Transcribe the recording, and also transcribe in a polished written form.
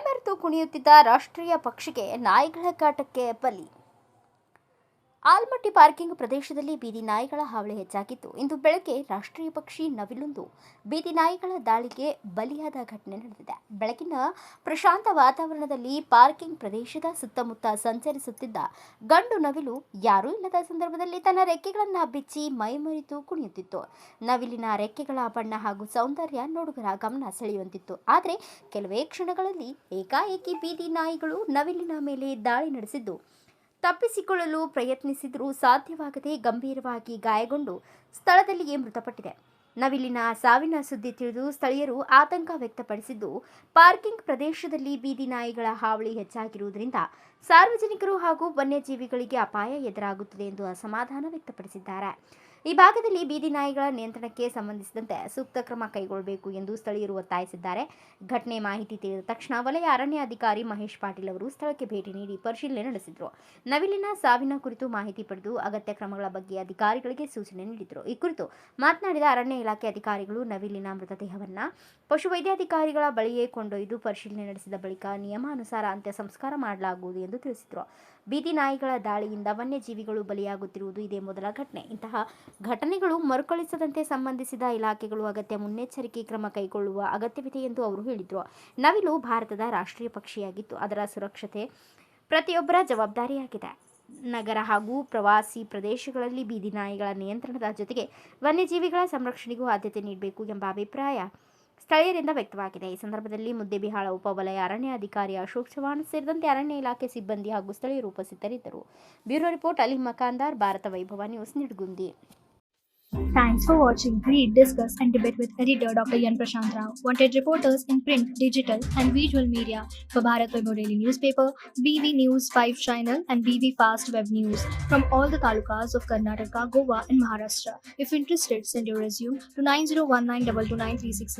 ಮೈಮರೆತು ಕುಣಿಯುತ್ತಿದ್ದ ರಾಷ್ಟ್ರೀಯ ಪಕ್ಷಿಗೆ ನಾಯಿಗಳ ಕಾಟಕ್ಕೆ ಬಲಿ. ಆಲ್ಮಟ್ಟಿ ಪಾರ್ಕಿಂಗ್ ಪ್ರದೇಶದಲ್ಲಿ ಬೀದಿ ನಾಯಿಗಳ ಹಾವಳಿ ಹೆಚ್ಚಾಗಿದ್ದು, ಇಂದು ಬೆಳಗ್ಗೆ ರಾಷ್ಟ್ರೀಯ ಪಕ್ಷಿ ನವಿಲೊಂದು ಬೀದಿ ನಾಯಿಗಳ ದಾಳಿಗೆ ಬಲಿಯಾದ ಘಟನೆ ನಡೆದಿದೆ. ಬೆಳಗಿನ ಪ್ರಶಾಂತ ವಾತಾವರಣದಲ್ಲಿ ಪಾರ್ಕಿಂಗ್ ಪ್ರದೇಶದ ಸುತ್ತಮುತ್ತ ಸಂಚರಿಸುತ್ತಿದ್ದ ಗಂಡು ನವಿಲು ಯಾರೂ ಇಲ್ಲದ ಸಂದರ್ಭದಲ್ಲಿ ತನ್ನ ರೆಕ್ಕೆಗಳನ್ನು ಬಿಚ್ಚಿ ಮೈಮರೆತು ಕುಣಿಯುತ್ತಿತ್ತು. ನವಿಲಿನ ರೆಕ್ಕೆಗಳ ಬಣ್ಣ ಹಾಗೂ ಸೌಂದರ್ಯ ನೋಡುಗರ ಗಮನ ಸೆಳೆಯುವಂತಿತ್ತು. ಆದರೆ ಕೆಲವೇ ಕ್ಷಣಗಳಲ್ಲಿ ಏಕಾಏಕಿ ಬೀದಿ ನಾಯಿಗಳು ನವಿಲಿನ ಮೇಲೆ ದಾಳಿ ನಡೆಸಿದ್ದು, ತಪ್ಪಿಸಿಕೊಳ್ಳಲು ಪ್ರಯತ್ನಿಸಿದರೂ ಸಾಧ್ಯವಾಗದೆ ಗಂಭೀರವಾಗಿ ಗಾಯಗೊಂಡು ಸ್ಥಳದಲ್ಲಿಯೇ ಮೃತಪಟ್ಟಿದೆ. ನವಿಲಿನ ಸಾವಿನ ಸುದ್ದಿ ತಿಳಿದು ಸ್ಥಳೀಯರು ಆತಂಕ ವ್ಯಕ್ತಪಡಿಸಿದ್ದು, ಪಾರ್ಕಿಂಗ್ ಪ್ರದೇಶದಲ್ಲಿ ಬೀದಿ ನಾಯಿಗಳ ಹಾವಳಿ ಹೆಚ್ಚಾಗಿರುವುದರಿಂದ ಸಾರ್ವಜನಿಕರು ಹಾಗೂ ವನ್ಯಜೀವಿಗಳಿಗೆ ಅಪಾಯ ಎದುರಾಗುತ್ತದೆ ಎಂದು ಅಸಮಾಧಾನ ವ್ಯಕ್ತಪಡಿಸಿದ್ದಾರೆ. ಈ ಭಾಗದಲ್ಲಿ ಬೀದಿ ನಾಯಿಗಳ ನಿಯಂತ್ರಣಕ್ಕೆ ಸಂಬಂಧಿಸಿದಂತೆ ಸೂಕ್ತ ಕ್ರಮ ಕೈಗೊಳ್ಳಬೇಕು ಎಂದು ಸ್ಥಳೀಯರು ಒತ್ತಾಯಿಸಿದ್ದಾರೆ. ಘಟನೆ ಮಾಹಿತಿ ತಿಳಿದ ತಕ್ಷಣ ವಲಯ ಅರಣ್ಯಾಧಿಕಾರಿ ಮಹೇಶ್ ಪಾಟೀಲ್ ಅವರು ಸ್ಥಳಕ್ಕೆ ಭೇಟಿ ನೀಡಿ ಪರಿಶೀಲನೆ ನಡೆಸಿದರು. ನವಿಲಿನ ಸಾವಿನ ಕುರಿತು ಮಾಹಿತಿ ಪಡೆದು ಅಗತ್ಯ ಕ್ರಮಗಳ ಬಗ್ಗೆ ಅಧಿಕಾರಿಗಳಿಗೆ ಸೂಚನೆ ನೀಡಿದರು. ಈ ಕುರಿತು ಮಾತನಾಡಿದ ಅರಣ್ಯ ಇಲಾಖೆ ಅಧಿಕಾರಿಗಳು, ನವಿಲಿನ ಮೃತದೇಹವನ್ನು ಪಶುವೈದ್ಯಾಧಿಕಾರಿಗಳ ಬಳಿಯೇ ಕೊಂಡೊಯ್ದು ಪರಿಶೀಲನೆ ನಡೆಸಿದ ಬಳಿಕ ನಿಯಮಾನುಸಾರ ಅಂತ್ಯ ಸಂಸ್ಕಾರ ಮಾಡಲಾಗುವುದು ಎಂದು ತಿಳಿಸಿದರು. ಬೀದಿ ನಾಯಿಗಳ ದಾಳಿಯಿಂದ ವನ್ಯಜೀವಿಗಳು ಬಲಿಯಾಗುತ್ತಿರುವುದು ಇದೇ ಮೊದಲ ಘಟನೆ. ಇಂತಹ ಘಟನೆಗಳು ಮರುಕಳಿಸದಂತೆ ಸಂಬಂಧಿಸಿದ ಇಲಾಖೆಗಳು ಅಗತ್ಯ ಮುನ್ನೆಚ್ಚರಿಕೆ ಕ್ರಮ ಕೈಗೊಳ್ಳುವ ಅಗತ್ಯವಿದೆ ಎಂದು ಅವರು ಹೇಳಿದರು. ನವಿಲು ಭಾರತದ ರಾಷ್ಟ್ರೀಯ ಪಕ್ಷಿಯಾಗಿದ್ದು, ಅದರ ಸುರಕ್ಷತೆ ಪ್ರತಿಯೊಬ್ಬರ ಜವಾಬ್ದಾರಿಯಾಗಿದೆ. ನಗರ ಹಾಗೂ ಪ್ರವಾಸಿ ಪ್ರದೇಶಗಳಲ್ಲಿ ಬೀದಿ ನಾಯಿಗಳ ನಿಯಂತ್ರಣದ ಜೊತೆಗೆ ವನ್ಯಜೀವಿಗಳ ಸಂರಕ್ಷಣೆಗೂ ಆದ್ಯತೆ ನೀಡಬೇಕು ಎಂಬ ಅಭಿಪ್ರಾಯ ಸ್ಥಳೀಯರಿಂದ ವ್ಯಕ್ತವಾಗಿದೆ. ಈ ಸಂದರ್ಭದಲ್ಲಿ ಮುದ್ದೇಬಿಹಾಳ ಉಪವಲಯ ಅರಣ್ಯಾಧಿಕಾರಿ ಅಶೋಕ್ ಚವಾಣ್ ಸೇರಿದಂತೆ ಅರಣ್ಯ ಇಲಾಖೆ ಸಿಬ್ಬಂದಿ ಹಾಗೂ ಸ್ಥಳೀಯರು ಉಪಸ್ಥಿತರಿದ್ದರು. ಬ್ಯೂರೋ ರಿಪೋರ್ಟ್ ಅಲಿ ಮಕಾಂದಾರ್, ಭಾರತ ವೈಭವ news, Nidagundi. Thanks for watching. Read, discuss and debate with editor Dr. Yan Prashant Rao. Wanted reporters in print, digital and visual media for Bharat Vaibhav Daily Newspaper, BV News 5 Channel and BV Fast Web News from all the talukas of Karnataka, Goa and Maharashtra. If interested, send your resume to 9019229369.